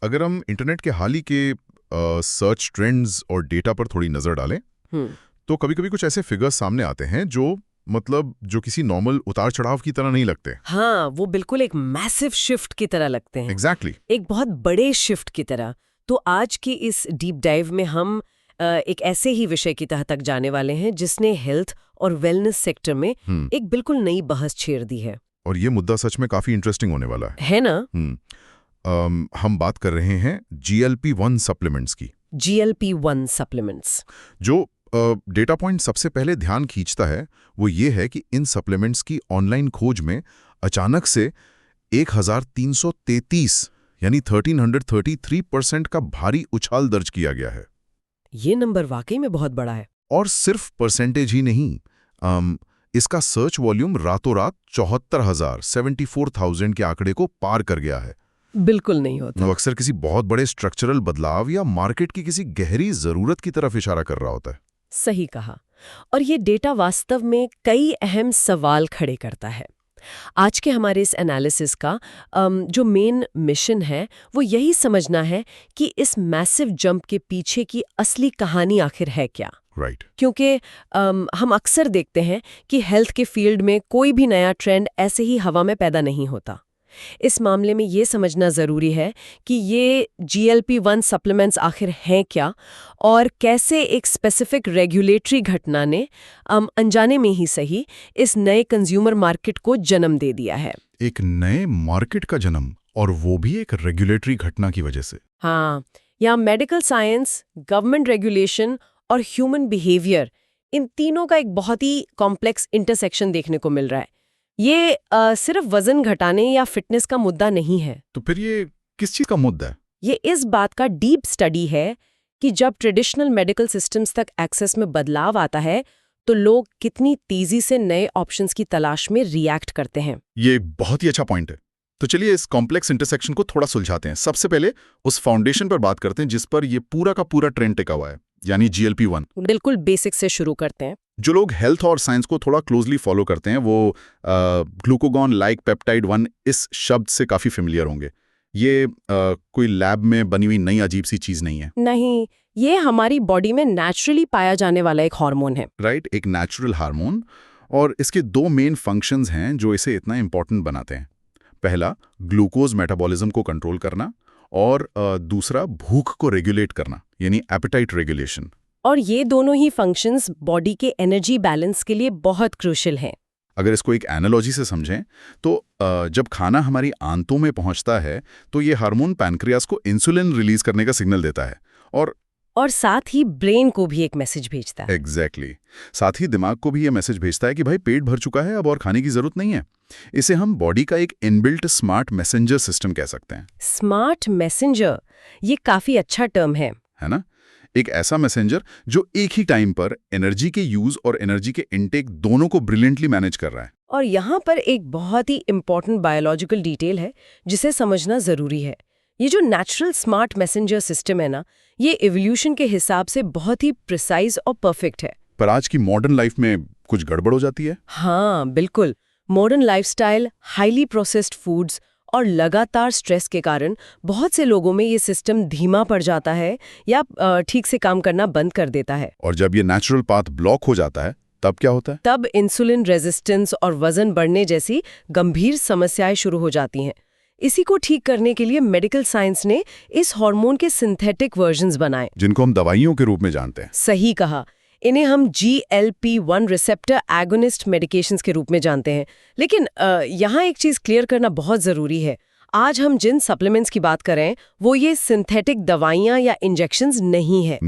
अगर हम इंटरनेट के हाल ही के सर्च ट्रेंड्स और डेटा पर थोड़ी नजर डालें तो कभी-कभी कुछ ऐसे फिगर्स सामने आते हैं जो किसी नॉर्मल उतार चढ़ाव की तरह नहीं लगते। हाँ, वो बिल्कुल एक मैसिव शिफ्ट की तरह लगते हैं। एग्जैक्टली। एक बहुत बड़े शिफ्ट की तरह। तो आज की इस डीप डाइव में हम एक ऐसे ही विषय की तह तक जाने वाले हैं जिसने हेल्थ और वेलनेस सेक्टर में एक बिल्कुल नई बहस छेड़ दी है। और ये मुद्दा सच में काफी इंटरेस्टिंग होने वाला है ना? हम बात कर रहे हैं GLP-1 सप्लीमेंट्स की। GLP-1 supplements. जो डेटा पॉइंट सबसे पहले ध्यान खींचता है वो ये है कि इन सप्लीमेंट्स की ऑनलाइन खोज में अचानक से 1333 यानी 1333% का भारी उछाल दर्ज किया गया है। ये नंबर वाकई में बहुत बड़ा है। और सिर्फ परसेंटेज ही नहीं, इसका सर्च वॉल्यूम रातों रात 74,000 के आंकड़े को पार कर गया है। बिल्कुल नहीं होता। अक्सर किसी बहुत बड़े स्ट्रक्चरल बदलाव या मार्केट की किसी गहरी जरूरत की तरफ इशारा कर रहा होता है। सही कहा। और ये डेटा वास्तव में कई अहम सवाल खड़े करता है। आज के हमारे इस एनालिसिस का जो मेन मिशन है वो यही समझना है कि इस मैसिव जंप के पीछे की असली कहानी आखिर है क्या। राइट। क्योंकि हम अक्सर देखते हैं कि हेल्थ के फील्ड में कोई भी नया ट्रेंड ऐसे ही हवा में पैदा नहीं होता। इस मामले में ये समझना ज़रूरी है कि ये GLP-1 सप्लीमेंट्स आखिर हैं क्या और कैसे एक स्पेसिफिक रेगुलेटरी घटना ने अनजाने में ही सही इस नए कंज्यूमर मार्केट को जन्म दे दिया है। एक नए मार्केट का जन्म, और वो भी एक रेगुलेटरी घटना की वजह से। हाँ, यहाँ मेडिकल साइंस, गवर्नमेंट रेगुलेशन और ह्यूमन बिहेवियर, इन तीनों का एक बहुत ही कॉम्प्लेक्स इंटरसेक्शन देखने को मिल रहा है। ये सिर्फ वजन घटाने या फिटनेस का मुद्दा नहीं है। तो फिर ये किस चीज का मुद्दा है? ये इस बात का डीप स्टडी है कि जब ट्रेडिशनल मेडिकल सिस्टम्स तक एक्सेस में बदलाव आता है तो लोग कितनी तेजी से नए ऑप्शंस की तलाश में रिएक्ट करते हैं। ये बहुत ही अच्छा पॉइंट है। तो चलिए इस कॉम्प्लेक्स इंटरसेक्शन को थोड़ा सुलझाते हैं। सबसे पहले उस फाउंडेशन पर बात करते हैं जिस पर ये पूरा का पूरा ट्रेंड टिका हुआ है, यानी GLP-1। बिल्कुल बेसिक से शुरू करते हैं। जो लोग हेल्थ और साइंस को थोड़ा क्लोजली फॉलो करते हैं वो ग्लूकागॉन लाइक पेप्टाइड 1 इस शब्द से काफी फेमिलियर होंगे। ये कोई लैब में बनी हुई नई अजीब सी चीज नहीं है। नहीं, ये हमारी बॉडी में नेचुरली पाया जाने वाला एक हार्मोन है। राइट, एक नेचुरल हार्मोन। और इसके दो मेन फंक्शंस हैं जो इसे इतना इंपॉर्टेंट बनाते हैं। पहला, ग्लूकोज मेटाबॉलिज्म को कंट्रोल करना, और दूसरा, भूख को रेगुलेट करना, यानी एपेटाइट रेगुलेशन। और ये दोनों ही फंक्शंस बॉडी के एनर्जी बैलेंस के लिए बहुत क्रूशियल हैं। अगर इसको एक एनालॉजी से समझें तो जब खाना हमारी आंतों में पहुंचता है तो ये हार्मोन पैनक्रियास को इंसुलिन रिलीज करने का सिग्नल देता है, और साथ ही ब्रेन को भी एक मैसेज भेजता है। एग्जैक्टली। साथ ही दिमाग को भी ये मैसेज भेजता है कि भाई पेट भर चुका है, अब और खाने की जरूरत नहीं है। इसे हम बॉडी का एक इनबिल्ट स्मार्ट मैसेंजर सिस्टम कह सकते हैं। स्मार्ट मैसेंजर, ये काफी अच्छा टर्म है ना? एक ऐसा मैसेंजर जो एक ही टाइम पर एनर्जी के यूज और एनर्जी के इनटेक दोनों को ब्रिलियंटली मैनेज कर रहा है। और यहाँ पर एक बहुत ही इंपॉर्टेंट बायोलॉजिकल डिटेल है जिसे समझना जरूरी है। ये जो नेचुरल स्मार्ट मैसेंजर सिस्टम है ना, ये इवोल्यूशन के हिसाब से बहुत ही प्रिसाइज और परफेक्ट है। पर आज की मॉडर्न लाइफ में कुछ गड़बड़ हो जाती है। हाँ बिल्कुल। Modern lifestyle, highly processed foods और लगातार स्ट्रेस के कारण बहुत से लोगों में ये सिस्टम धीमा पड़ जाता है या ठीक से काम करना बंद कर देता है। और जब ये नेचुरल पाथ ब्लॉक हो जाता है तब क्या होता है? तब इंसुलिन रेजिस्टेंस और वजन बढ़ने जैसी गंभीर समस्याएं शुरू हो जाती हैं। इसी को ठीक करने के लिए मेडिकल साइंस ने इस हार्मोन के सिंथेटिक वर्जन्स बनाए, जिनको हम दवाइयों के रूप में जानते हैं। सही कहा। इन्हें हम GLP-1 रिसेप्टर एगोनिस्ट मेडिकेशंस के रूप में जानते हैं। लेकिन यहाँ एक चीज क्लियर करना बहुत जरूरी है। आज हम जिन सप्लीमेंट्स की बात कर रहे हैं वो ये सिंथेटिक दवाइयाँ या इंजेक्शंस नहीं है।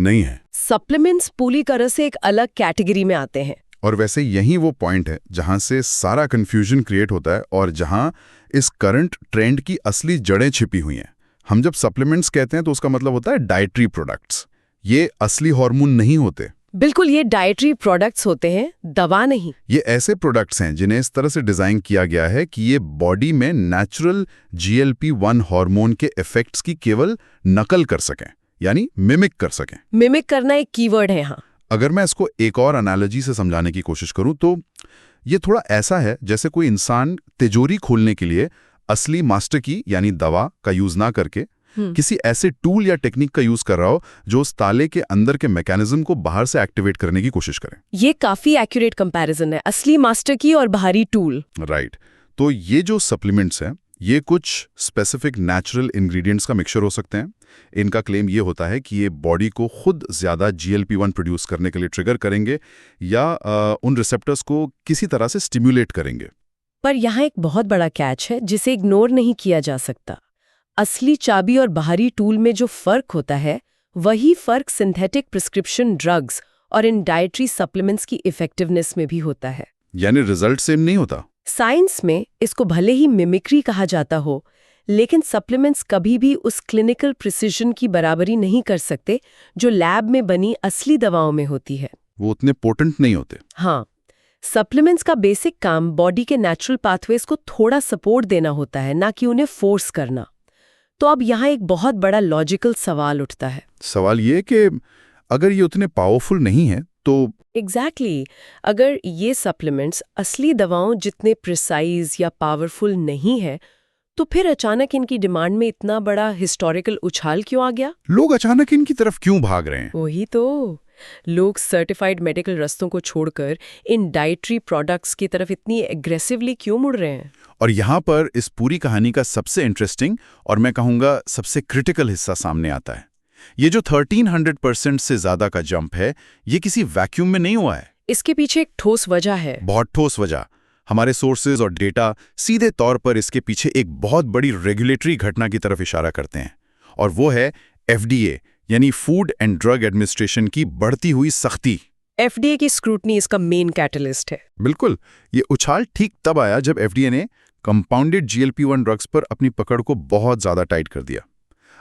सप्लीमेंट्स पूरी तरह से एक अलग कैटेगरी में आते हैं। और वैसे यही वो पॉइंट है जहां से सारा कंफ्यूजन क्रिएट होता है और जहां इस करंट ट्रेंड की असली जड़ें छिपी हुई हैं। हम जब सप्लीमेंट्स कहते हैं तो उसका मतलब होता है डाइटरी प्रोडक्ट्स। ये असली हार्मोन नहीं होते। बिल्कुल, ये डाइटरी प्रोडक्ट्स होते हैं, दवा नहीं। ये ऐसे प्रोडक्ट्स हैं जिन्हें इस तरह से डिजाइन किया गया है कि ये बॉडी में नेचुरल GLP-1 हार्मोन के इफेक्ट्स की केवल नकल कर सकें, यानी मिमिक कर सकें। मिमिक करना एक कीवर्ड है यहाँ। अगर मैं इसको एक और एनालॉजी से समझाने की कोशिश करूं तो ये थोड़ा ऐसा है जैसे कोई इंसान तिजोरी खोलने के लिए असली मास्टर की यानी दवा का यूज ना करके किसी ऐसे टूल या टेक्निक का यूज कर रहा हो जो उस ताले के अंदर के मैकेनिज्म को बाहर से एक्टिवेट करने की कोशिश करे। ये काफी एक्यूरेट कंपैरिजन है, असली मास्टर की और बाहरी टूल। राइट। तो ये जो सप्लीमेंट्स हैं, ये कुछ स्पेसिफिक नेचुरल इंग्रेडिएंट्स का मिक्सचर हो सकते हैं। इनका क्लेम ये होता है कि ये बॉडी को खुद ज़्यादा GLP-1 प्रोड्यूस करने के लिए ट्रिगर करेंगे या उन रिसेप्टर्स को किसी तरह से स्टिम्युलेट करेंगे। पर यहाँ एक बहुत बड़ा कैच है जिसे इग्नोर नहीं किया जा सकता। असली चाबी और बाहरी टूल में जो फर्क होता है, वही फर्क सिंथेटिक प्रिस्क्रिप्शन ड्रग्स और इन डाइटरी सप्लीमेंट्स की इफेक्टिवनेस में भी होता है। यानी रिजल्ट सेम नहीं होता। साइंस में इसको भले ही मिमिक्री कहा जाता हो, लेकिन सप्लीमेंट्स कभी भी उस क्लिनिकल प्रिसिजन की बराबरी नहीं कर सकते जो लैब में बनी असली दवाओं में होती है। वो उतने पोटेंट नहीं होते। हाँ, सप्लीमेंट्स का बेसिक काम बॉडी के नेचुरल पाथवेज को थोड़ा सपोर्ट देना होता है, ना कि उन्हें फोर्स करना। तो अब यहाँ एक बहुत बड़ा लॉजिकल सवाल उठता है। सवाल ये कि अगर ये उतने पावरफुल नहीं है तो एग्जैक्टली अगर ये सप्लीमेंट्स असली दवाओं जितने प्रिसाइज या पावरफुल नहीं है, तो फिर अचानक इनकी डिमांड में इतना बड़ा हिस्टोरिकल उछाल क्यों आ गया? लोग अचानक इनकी तरफ क्यों भाग रहे हैं? वही तो, लोग सर्टिफाइड मेडिकल रस्तों को छोड़कर इन डाइटरी प्रोडक्ट्स की तरफ इतनी एग्रेसिवली क्यों मुड़ रहे हैं? और यहाँ पर इस पूरी कहानी का सबसे इंटरेस्टिंग और मैं कहूँगा सबसे क्रिटिकल हिस्सा सामने आता है। ये जो 1300% से ज्यादा का जंप है, ये किसी वैक्यूम में नहीं हुआ है। इसके पीछे एक ठोस वजह है। बहुत ठोस वजह। हमारे सोर्सेज और डेटा सीधे तौर पर इसके पीछे एक बहुत बड़ी रेगुलेटरी घटना की तरफ इशारा करते हैं, और वो है FDA यानी फूड एंड ड्रग एडमिनिस्ट्रेशन की बढ़ती हुई सख्ती। FDA की स्क्रूटनी इसका मेन कैटलिस्ट है। बिल्कुल। ये उछाल ठीक तब आया जब FDA ने कंपाउंडेड GLP-1 ड्रग्स पर अपनी पकड़ को बहुत ज्यादा टाइट कर दिया।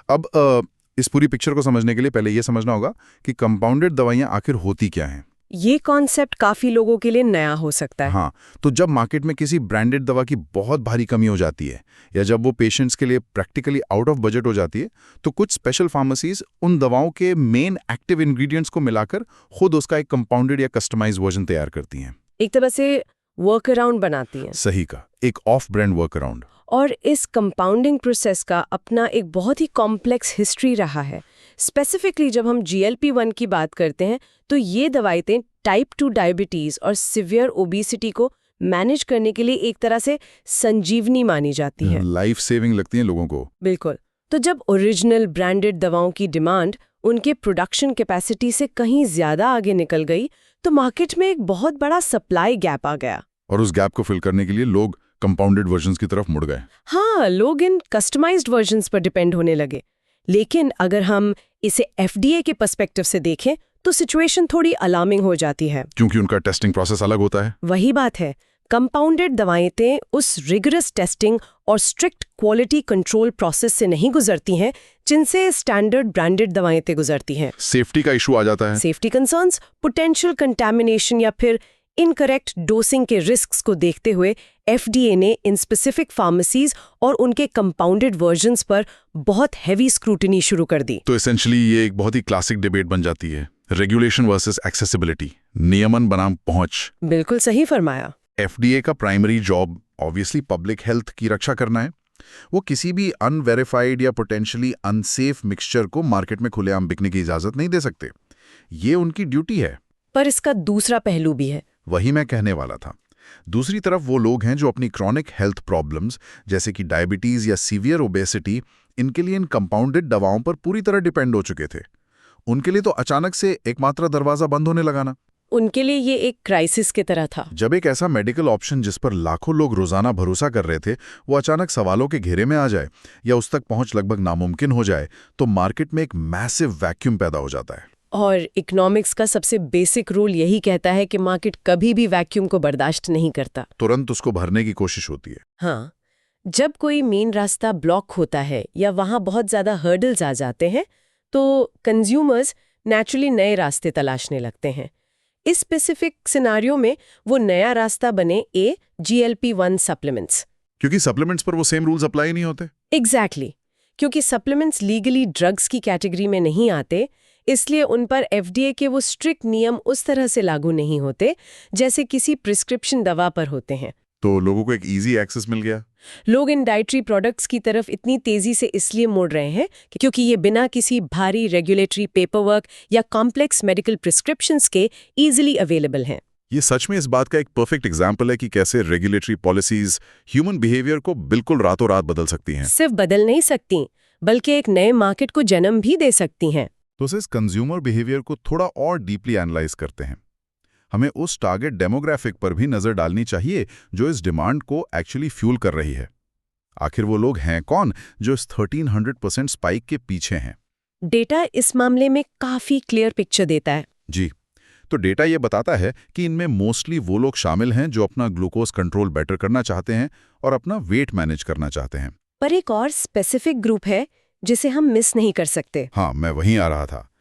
अब इस पूरी पिक्चर को समझने के लिए पहले ये समझना होगा कि कंपाउंडेड दवाइयां आखिर होती क्या हैं। ये कॉन्सेप्ट काफी लोगों के लिए नया हो सकता है। हाँ, तो जब मार्केट में किसी ब्रांडेड दवा की बहुत भारी कमी हो जाती है या जब वो पेशेंट्स के लिए प्रैक्टिकली आउट ऑफ बजट हो जाती है, तो कुछ स्पेशल फार्मेसीज उन दवाओं के मेन एक्टिव इंग्रेडिएंट्स को मिलाकर खुद उसका एक कंपाउंडेड या कस्टमाइज्ड वर्जन तैयार करती हैं। एक तरह से वर्क अराउंड बनाती हैं। सही का, एक ऑफ ब्रांड वर्क अराउंड। और इस कंपाउंडिंग प्रोसेस का अपना एक बहुत ही कॉम्प्लेक्स हिस्ट्री रहा है। स्पेसिफिकली जब हम GLP-1 की बात करते हैं, तो ये दवाएं टाइप 2 डायबिटीज और सिवियर ओबेसिटी को मैनेज करने के लिए एक तरह से संजीवनी मानी जाती है। लाइफ सेविंग लगती है लोगों को। बिल्कुल। तो जब ओरिजिनल ब्रांडेड दवाओं की डिमांड उनके प्रोडक्शन कैपेसिटी से कहीं ज्यादा आगे निकल गई, तो मार्केट में एक बहुत बड़ा सप्लाई गैप आ गया। और उस गैप को फिल करने के लिए लोग कंपाउंडेड वर्जन्स की तरफ मुड़ गए। हाँ, लोग इन कस्टमाइज्ड वर्जन्स पर डिपेंड होने लगे। लेकिन अगर हम इसे FDA के पर्सपेक्टिव से देखें, तो सिचुएशन थोड़ी अलार्मिंग हो जाती है। क्योंकि उनका टेस्टिंग प्रोसेस अलग होता है। वही बात है, कंपाउंडेड दवाएं उस रिगरस टेस्टिंग और स्ट्रिक्ट क्वालिटी कंट्रोल प्रोसेस से नहीं गुजरती हैं जिनसे स्टैंडर्ड ब्रांडेड दवाएं गुजरती हैं। सेफ्टी का इशू आ जाता है। सेफ्टी कंसर्न्स, पोटेंशियल कंटैमिनेशन या फिर इनकरेक्ट डोसिंग के रिस्क्स को देखते हुए FDA ने इन स्पेसिफिक फार्मेसीज और उनके कंपाउंडेड वर्जन्स पर बहुत हैवी स्क्रूटनी शुरू कर दी। तो एसेंशियली ये एक बहुत ही क्लासिक डिबेट बन जाती है, रेगुलेशन वर्सेस एक्सेसिबिलिटी, नियमन बनाम पहुंच। बिल्कुल सही फरमाया। FDA का primary job obviously public health की रक्षा करना है। वो किसी भी अनवेरिफाइड या पोटेंशियली अनसेफ मिक्सचर को मार्केट में खुलेआम बिकने की इजाजत नहीं दे सकते। ये उनकी ड्यूटी है। पर इसका दूसरा पहलू भी है। वही मैं कहने वाला था। दूसरी तरफ वो लोग हैं जो अपनी क्रॉनिक हेल्थ प्रॉब्लम्स जैसे कि डायबिटीज या सीवियर ओबेसिटी, इनके लिए इन कंपाउंडेड दवाओं पर पूरी तरह डिपेंड हो चुके थे। उनके लिए तो अचानक से एकमात्र दरवाजा बंद होने लगा ना। उनके लिए ये एक क्राइसिस की तरह था। जब एक ऐसा मेडिकल ऑप्शन जिस पर लाखों लोग रोजाना भरोसा कर रहे थे, वो अचानक सवालों के घेरे में आ जाए या उस तक पहुंच लगभग नामुमकिन हो जाए, तो मार्केट में एक मैसिव वैक्यूम पैदा हो जाता है। और इकोनॉमिक्स का सबसे बेसिक रूल यही कहता है कि मार्केट कभी भी वैक्यूम को बर्दाश्त नहीं करता, तुरंत उसको भरने की कोशिश होती है। हाँ, जब कोई मेन रास्ता ब्लॉक होता है या वहां बहुत ज्यादा हर्डल्स आ जाते हैं, तो कंज्यूमर्स नेचुरली नए रास्ते तलाशने लगते हैं। इस स्पेसिफिक सिनारियो में वो नया रास्ता बने GLP-1 सप्लीमेंट्स। क्योंकि सप्लीमेंट्स पर वो सेम रूल्स अप्लाई नहीं होते। एग्जैक्टली, क्योंकि सप्लीमेंट्स लीगली ड्रग्स की कैटेगरी में नहीं आते, इसलिए उन पर FDA के वो स्ट्रिक्ट नियम उस तरह से लागू नहीं होते जैसे किसी प्रिस्क्रिप्शन दवा पर होते हैं। तो लोगों को एक इजी एक्सेस मिल गया। लोग इन डाइटरी प्रोडक्ट्स की तरफ इतनी तेजी से इसलिए मुड़ रहे हैं क्योंकि ये बिना किसी भारी रेगुलेटरी पेपरवर्क या कॉम्प्लेक्स मेडिकल प्रिस्क्रिप्शंस के इजीली अवेलेबल हैं। ये सच में इस बात का एक परफेक्ट एग्जाम्पल है कि कैसे रेगुलेटरी पॉलिसीज ह्यूमन बिहेवियर को बिल्कुल रातों रात बदल सकती हैं। सिर्फ बदल नहीं सकती, बल्कि एक नए मार्केट को जन्म भी दे सकती हैं। तो इस कंज्यूमर बिहेवियर को थोड़ा और डीपली एनालाइज करते हैं। हमें उस टारगेट डेमोग्राफिक पर भी नजर डालनी चाहिए जो इस डिमांड को एक्चुअली फ्यूल कर रही है। आखिर वो लोग हैं कौन जो इस 1300% स्पाइक के पीछे हैं? डेटा इस मामले में काफी क्लियर पिक्चर देता है। जी, तो डेटा ये बताता है कि इनमें मोस्टली वो लोग शामिल हैं जो अपना ग्लूकोज कंट्रोल बेटर करना चाहते हैं और अपना वेट मैनेज करना चाहते हैं। पर एक और स्पेसिफिक ग्रुप है जिसे हम मिस नहीं कर सकते। हाँ, मैं वहीं आ रहा था।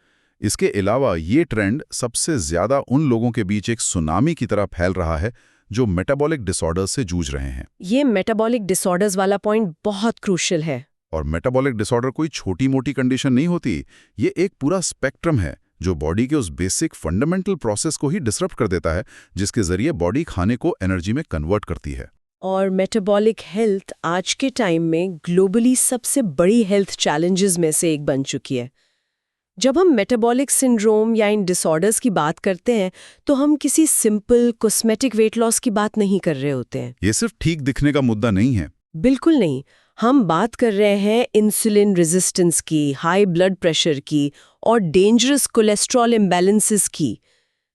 इसके अलावा ये ट्रेंड सबसे ज्यादा उन लोगों के बीच एक सुनामी की तरह फैल रहा है जो मेटाबॉलिक डिसऑर्डर्स से जूझ रहे हैं। ये मेटाबॉलिक डिसऑर्डर्स वाला पॉइंट बहुत क्रूशियल है। और मेटाबॉलिक डिसऑर्डर कोई छोटी मोटी कंडीशन नहीं होती, ये एक पूरा स्पेक्ट्रम है जो बॉडी के उस बेसिक फंडामेंटल प्रोसेस को ही डिसरप्ट कर देता है, जिसके जरिए बॉडी खाने को एनर्जी में कन्वर्ट करती है। और मेटाबॉलिक हेल्थ आज के टाइम में ग्लोबली सबसे बड़ी हेल्थ चैलेंजेस में से एक बन चुकी है। जब हम मेटाबॉलिक सिंड्रोम या इन डिसऑर्डर्स की बात करते हैं तो हम किसी सिंपल कॉस्मेटिक वेट लॉस की बात नहीं कर रहे होते हैं। ये सिर्फ ठीक दिखने का मुद्दा नहीं है। बिल्कुल नहीं। हम बात कर रहे हैं इंसुलिन रेजिस्टेंस की, हाई ब्लड प्रेशर की और डेंजरस कोलेस्ट्रॉल इम्बैलेंसेस की।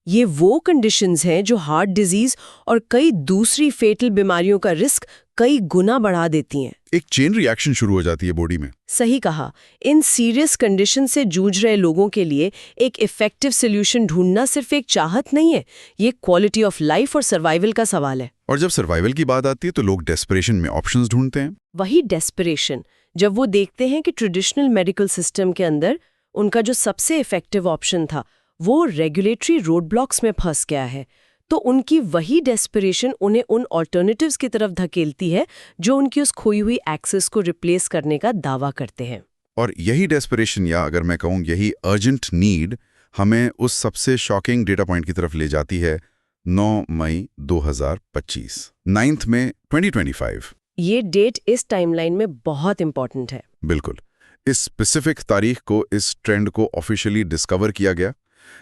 ये वो कंडीशंस हैं जो हार्ट डिजीज और कई दूसरी फेटल बीमारियों का रिस्क कई गुना बढ़ा देती हैं। एक चेन रिएक्शन शुरू हो जाती है बॉडी में। सही कहा। इन सीरियस कंडीशन से जूझ रहे लोगों के लिए एक इफेक्टिव सोल्यूशन ढूंढना सिर्फ एक चाहत नहीं है, ये क्वालिटी ऑफ लाइफ और सर्वाइवल का सवाल है। और जब सर्वाइवल की बात आती है तो लोग डेस्परेशन में ऑप्शंस ढूंढते हैं। वही डेस्परेशन, जब वो देखते हैं कि ट्रेडिशनल मेडिकल सिस्टम के अंदर उनका जो सबसे इफेक्टिव ऑप्शन था वो रेगुलेटरी रोड ब्लॉक्स में फंस गया है, तो उनकी वही डेस्परेशन उन्हें उन ऑल्टरनेटिव्स की तरफ धकेलती है जो उनकी उस खोई हुई एक्सेस को रिप्लेस करने का दावा करते हैं। और यही डेस्परेशन, या अगर मैं कहूँ यही अर्जेंट नीड, हमें उस सबसे शॉकिंग डेटा पॉइंट की तरफ ले जाती है। 9 मई 2025, 9 मई 2025। ये डेट इस टाइमलाइन में बहुत इंपॉर्टेंट है। बिल्कुल। इस स्पेसिफिक तारीख को इस ट्रेंड को ऑफिशियली डिस्कवर किया गया,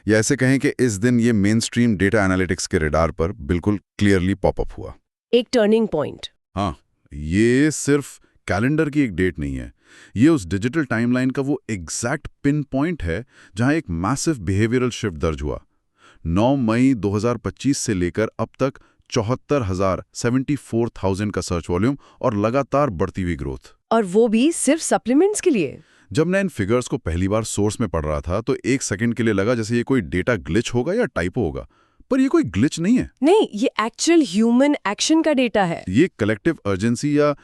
या ऐसे कहें कि इस दिन ये मेन स्ट्रीम डेटा एनालिटिक्स के रडार पर बिल्कुल क्लियरली पॉपअप हुआ। एक टर्निंग पॉइंट। हाँ, ये सिर्फ कैलेंडर की एक डेट नहीं है, ये उस डिजिटल टाइमलाइन का वो एग्जैक्ट पिन पॉइंट है जहां एक मैसिव बिहेवियरल शिफ्ट दर्ज हुआ। 9 मई 2025 से लेकर अब तक 74,000 का सर्च वॉल्यूम और लगातार बढ़ती हुई ग्रोथ। और वो भी सिर्फ सप्लीमेंट्स के लिए। जब मैं इन फिगर्स को पहली बार सोर्स में पढ़ रहा था तो एक सेकंड के लिए लगा जैसे ये कोई डेटा ग्लिच होगा या टाइपो होगा, पर ये कोई ग्लिच नहीं है। नहीं, ये एक्चुअल ह्यूमन एक्शन का डेटा है। ये कलेक्टिव अर्जेंसी या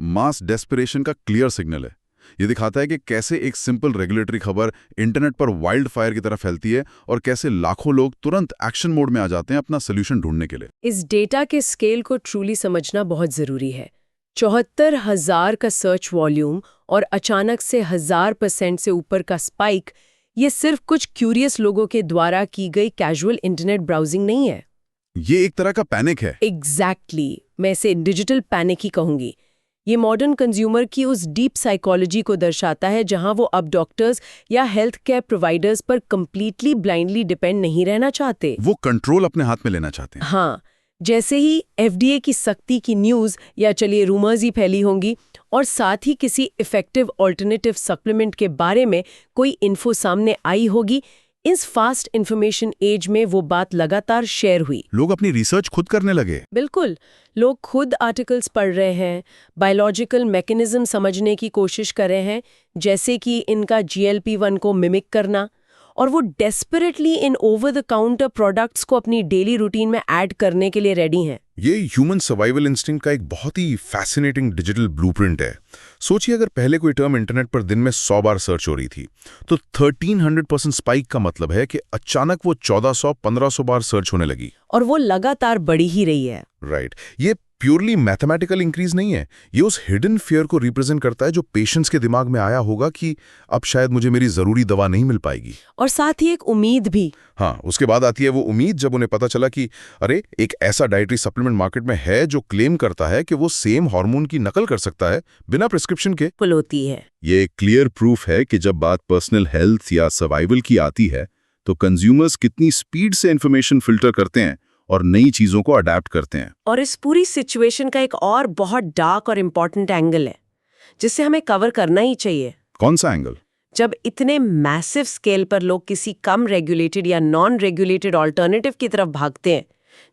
मास डेस्परेशन का क्लियर सिग्नल है। ये दिखाता है कि कैसे एक सिंपल रेगुलेटरी खबर इंटरनेट पर वाइल्ड फायर की तरह फैलती है और कैसे लाखों लोग तुरंत एक्शन मोड में आ जाते हैं अपना सोल्यूशन ढूंढने के लिए। इस डेटा के स्केल को ट्रूली समझना बहुत जरूरी है। 74,000 का सर्च वॉल्यूम और अचानक से 1000% से ऊपर का स्पाइक, ये सिर्फ कुछ क्यूरियस लोगों के द्वारा की गई कैजुअल इंटरनेट ब्राउजिंग नहीं है। ये एक तरह का पैनिक है। एग्जैक्टली, मैं इसे डिजिटल पैनिक ही कहूंगी। ये मॉडर्न कंज्यूमर की उस डीप साइकोलॉजी को दर्शाता है जहां वो अब डॉक्टर्स या हेल्थ केयर प्रोवाइडर्स पर कंप्लीटली ब्लाइंडली डिपेंड नहीं रहना चाहते। वो कंट्रोल अपने हाथ में लेना चाहते हैं। हाँ, जैसे ही एफडीए की सख्ती की न्यूज़ या चलिए रूमर्स ही फैली होंगी और साथ ही किसी इफेक्टिव ऑल्टरनेटिव सप्लीमेंट के बारे में कोई इन्फो सामने आई होगी, इस फास्ट इन्फॉर्मेशन एज में वो बात लगातार शेयर हुई। लोग अपनी रिसर्च खुद करने लगे। बिल्कुल, लोग खुद आर्टिकल्स पढ़ रहे हैं, बायोलॉजिकल मैकेनिज्म समझने की कोशिश कर रहे हैं, जैसे कि इनका GLP-1 को मिमिक करना, और वो desperately in over the counter products को अपनी डेली रूटीन में ऐड करने के लिए रेडी हैं। ये ह्यूमन सर्वाइवल इंस्टिंक्ट का एक बहुत ही फैसिनेटिंग डिजिटल ब्लूप्रिंट है। सोचिए अगर पहले कोई टर्म इंटरनेट पर दिन में 100 बार सर्च हो रही थी, तो 1300% स्पाइक का मतलब है कि अचानक वो 1400-1500 बार सर्च होने लगी। और वो लगातार बढ़ी ही रही है। राइट। ये प्योरली मैथमेटिकल इंक्रीज नहीं है, ये उस हिडन फियर को रिप्रेजेंट करता है जो पेशेंट्स के दिमाग में आया होगा कि अब शायद मुझे मेरी जरूरी दवा नहीं मिल पाएगी। और साथ ही एक उम्मीद भी। हाँ, उसके बाद आती है वो उम्मीद जब उन्हें पता चला कि अरे एक ऐसा डाइटरी सप्लीमेंट मार्केट में है जो क्लेम करता है कि वो सेम हार्मोन की नकल कर सकता है बिना प्रिस्क्रिप्शन के। पुल होती है। ये एक क्लियर प्रूफ है कि जब बात पर्सनल हेल्थ या सर्वाइवल की आती है तो कंज्यूमर्स कितनी स्पीड से इंफॉर्मेशन फिल्टर करते हैं और नई चीजों को अडेप्ट करते हैं। और इस पूरी सिचुएशन का एक और बहुत डार्क और इम्पोर्टेंट एंगल है जिससे हमें कवर करना ही चाहिए। कौन सा एंगल? जब इतने मैसिव स्केल पर लोग किसी कम रेगुलेटेड या नॉन रेगुलेटेड ऑल्टरनेटिव की तरफ भागते हैं,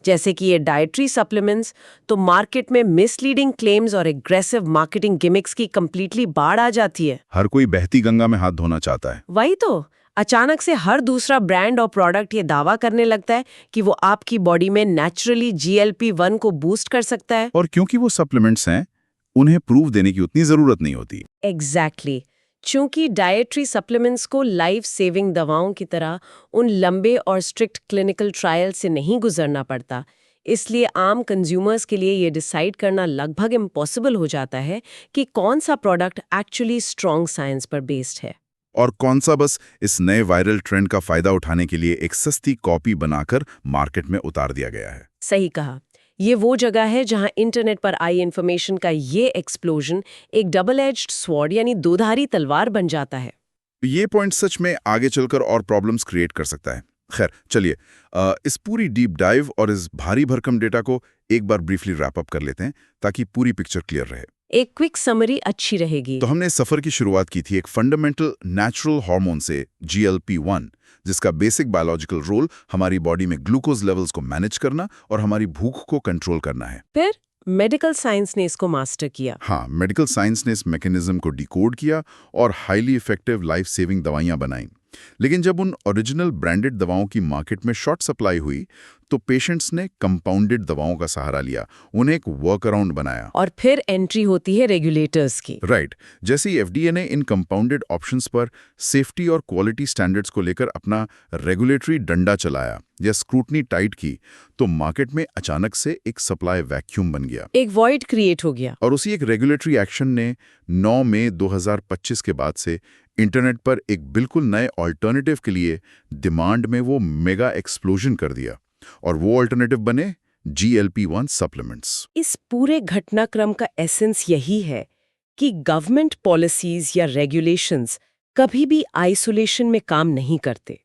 जैसे कि ये डाइटरी सप्लीमेंट्स, तो मार्केट में मिसलीडिंग क्लेम्स और एग्रेसिव मार्केटिंग गिमिक्स की कंप्लीटली बाढ़ आ जाती है। हर कोई बहती गंगा में हाथ धोना चाहता है। वही तो, अचानक से हर दूसरा ब्रांड और प्रोडक्ट ये दावा करने लगता है कि वो आपकी बॉडी में नेचुरली GLP-1 को बूस्ट कर सकता है। और क्योंकि वो सप्लीमेंट्स हैं, उन्हें प्रूफ देने की उतनी जरूरत नहीं होती। एग्जैक्टली। चूंकि डाइटरी सप्लीमेंट्स को लाइफ सेविंग दवाओं की तरह उन लंबे और स्ट्रिक्ट क्लिनिकल ट्रायल से नहीं गुजरना पड़ता, इसलिए आम कंज्यूमर्स के लिए ये डिसाइड करना लगभग इम्पॉसिबल हो जाता है कि कौन सा प्रोडक्ट एक्चुअली स्ट्रॉन्ग साइंस पर बेस्ड है और कौन सा बस इस नए वायरल ट्रेंड का फायदा उठाने के लिए एक सस्ती कॉपी बनाकर मार्केट में उतार दिया गया है। सही कहा। ये वो जगह है जहां इंटरनेट पर आई इंफॉर्मेशन का ये एक्सप्लोजन एक डबल एज्ड स्वॉर्ड यानी दोधारी तलवार बन जाता है। ये पॉइंट सच में आगे चलकर और प्रॉब्लम्स क्रिएट कर सकता है। खैर चलिए, इस पूरी डीप डाइव और इस भारी भरकम डेटा को एक बार ब्रीफली रैप अप कर लेते हैं ताकि पूरी पिक्चर क्लियर रहे। एक क्विक समरी अच्छी रहेगी। तो हमने इस सफर की शुरुआत की थी एक फंडामेंटल नेचुरल हार्मोन से, GLP-1, जिसका बेसिक बायोलॉजिकल रोल हमारी बॉडी में ग्लूकोज लेवल्स को मैनेज करना और हमारी भूख को कंट्रोल करना है। फिर मेडिकल साइंस ने इसको मास्टर किया। हाँ, मेडिकल साइंस ने इस मैकेनिज्म को डिकोड किया और हाईली इफेक्टिव लाइफ सेविंग दवाइयां बनाई। लेकिन जब उन ओरिजिनल ब्रांडेड दवाओं की मार्केट में शॉर्ट सप्लाई हुई तो पेशेंट्स ने कंपाउंडेड दवाओं का सहारा लिया, उन्हें एक वर्क अराउंड बनाया। और फिर एंट्री होती है रेगुलेटर्स की। राइट। जैसे ही FDA ने इन कंपाउंडेड ऑप्शंस पर सेफ्टी और क्वालिटी स्टैंडर्ड्स को लेकर अपना रेगुलेटरी डंडा चलाया या स्क्रूटनी टाइट की, तो मार्केट में अचानक से एक सप्लाई वैक्यूम बन गया, एक वॉइड क्रिएट हो गया। और उसी एक रेगुलेटरी एक्शन ने 9 मई 2025 के बाद से इंटरनेट पर एक बिल्कुल नए ऑल्टरनेटिव के लिए डिमांड में वो मेगा एक्सप्लोजन कर दिया, और वो ऑल्टरनेटिव बने GLP-1 सप्लीमेंट्स। इस पूरे घटनाक्रम का एसेंस यही है कि गवर्नमेंट पॉलिसीज या रेगुलेशंस कभी भी आइसोलेशन में काम नहीं करते।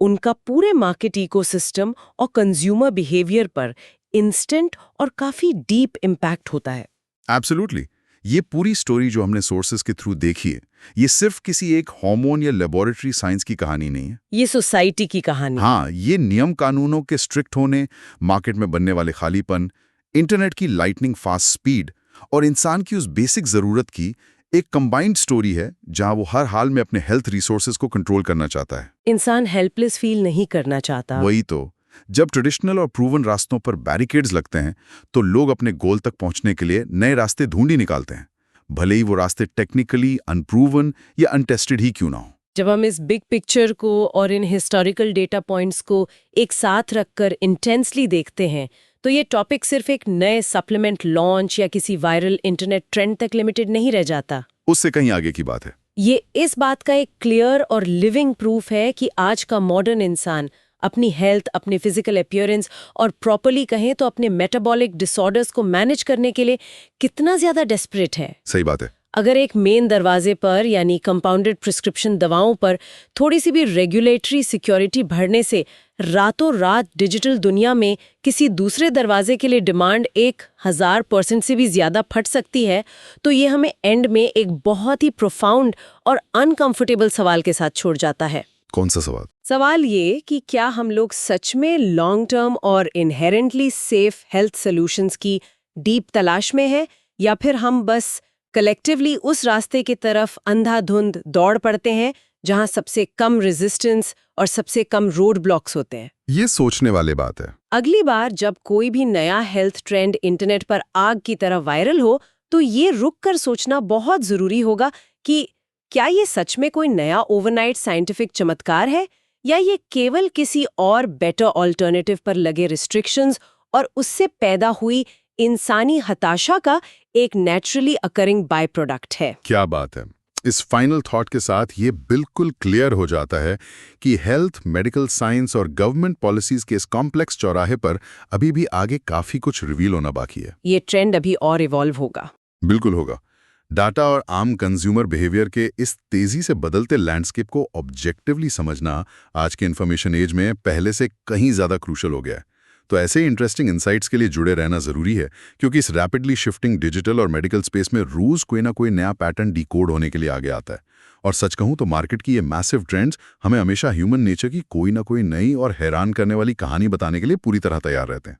उनका पूरे मार्केट इकोसिस्टम और कंज्यूमर बिहेवियर पर इंस्टेंट और काफी डीप इम्पैक्ट होता है। एब्सोल्युटली। ये पूरी स्टोरी जो हमने सोर्सेज के थ्रू देखी है, ये सिर्फ किसी एक हार्मोन या लेबोरेटरी साइंस की कहानी नहीं है। ये सोसाइटी की कहानी। हाँ, ये नियम कानूनों के स्ट्रिक्ट होने, मार्केट में बनने वाले खालीपन, इंटरनेट की लाइटनिंग फास्ट स्पीड और इंसान की उस बेसिक जरूरत की एक कंबाइंड स्टोरी है, जहां वो हर हाल में अपने हेल्थ रिसोर्सेज को कंट्रोल करना चाहता है। इंसान हेल्पलेस फील नहीं करना चाहता। वही तो, जब ट्रेडिशनल और प्रूवन रास्तों पर बैरिकेड्स लगते हैं तो लोग अपने गोल तक पहुंचने के लिए नए रास्ते ढूंढ ही निकालते हैं, भले ही वो रास्ते टेक्निकली अनप्रूवन या अनटेस्टेड ही क्यों ना हो। जब हम इस बिग पिक्चर को और इन हिस्टोरिकल डेटा पॉइंट्स को एक साथ रखकर इंटेंसली देखते हैं, तो ये टॉपिक सिर्फ एक नए सप्लीमेंट लॉन्च या किसी वायरल इंटरनेट ट्रेंड तक लिमिटेड नहीं रह जाता। उससे कहीं आगे की बात है। ये इस बात का एक क्लियर और लिविंग प्रूफ है कि आज का मॉडर्न इंसान अपनी हेल्थ, अपने फिजिकल अपीयरेंस और प्रॉपर्ली कहें तो अपने मेटाबॉलिक डिसऑर्डर्स को मैनेज करने के लिए कितना ज्यादा डेस्परेट है। सही बात है। अगर एक मेन दरवाजे पर यानी कंपाउंडेड प्रिस्क्रिप्शन दवाओं पर थोड़ी सी भी रेगुलेटरी सिक्योरिटी भरने से रातों रात डिजिटल दुनिया में किसी दूसरे दरवाजे के लिए डिमांड 1000% से भी ज्यादा फट सकती है, तो ये हमें एंड में एक बहुत ही प्रोफाउंड और अनकंफर्टेबल सवाल के साथ छोड़ जाता है। कौन सा सवाल? सवाल ये कि क्या हम लोग सच में लॉन्ग टर्म और इनहेरेंटली सेफ हेल्थ सॉल्यूशंस की डीप तलाश में है, या फिर हम बस कलेक्टिवली उस रास्ते की तरफ अंधाधुंध दौड़ पड़ते हैं जहां सबसे कम रेजिस्टेंस और सबसे कम रोड ब्लॉक्स होते हैं। ये सोचने वाली बात है। अगली बार जब कोई भी नया हेल्थ ट्रेंड इंटरनेट पर आग की तरह वायरल हो, तो ये रुक कर सोचना बहुत जरूरी होगा कि क्या ये सच में कोई नया ओवरनाइट साइंटिफिक चमत्कार है, या ये केवल किसी और बेटर ऑल्टरनेटिव पर लगे रिस्ट्रिक्शंस और उससे पैदा हुई इंसानी हताशा का एक नेचुरली अकरिंग बाय प्रोडक्ट है। क्या बात है। इस फाइनल थॉट के साथ ये बिल्कुल क्लियर हो जाता है कि हेल्थ, मेडिकल साइंस और गवर्नमेंट पॉलिसीज के इस कॉम्प्लेक्स चौराहे पर अभी भी आगे काफी कुछ रिवील होना बाकी है। ये ट्रेंड अभी और इवॉल्व होगा। बिल्कुल होगा। डाटा और आम कंज्यूमर बिहेवियर के इस तेजी से बदलते लैंडस्केप को ऑब्जेक्टिवली समझना आज के इन्फॉर्मेशन एज में पहले से कहीं ज्यादा क्रूशल हो गया है। तो ऐसे ही इंटरेस्टिंग इंसाइट्स के लिए जुड़े रहना जरूरी है, क्योंकि इस रैपिडली शिफ्टिंग डिजिटल और मेडिकल स्पेस में रोज कोई ना कोई नया पैटर्न डिकोड होने के लिए आगे आता है। और सच कहूं तो मार्केट की ये मैसिव ट्रेंड्स हमें हमेशा ह्यूमन नेचर की कोई ना कोई नई और हैरान करने वाली कहानी बताने के लिए पूरी तरह तैयार रहते हैं।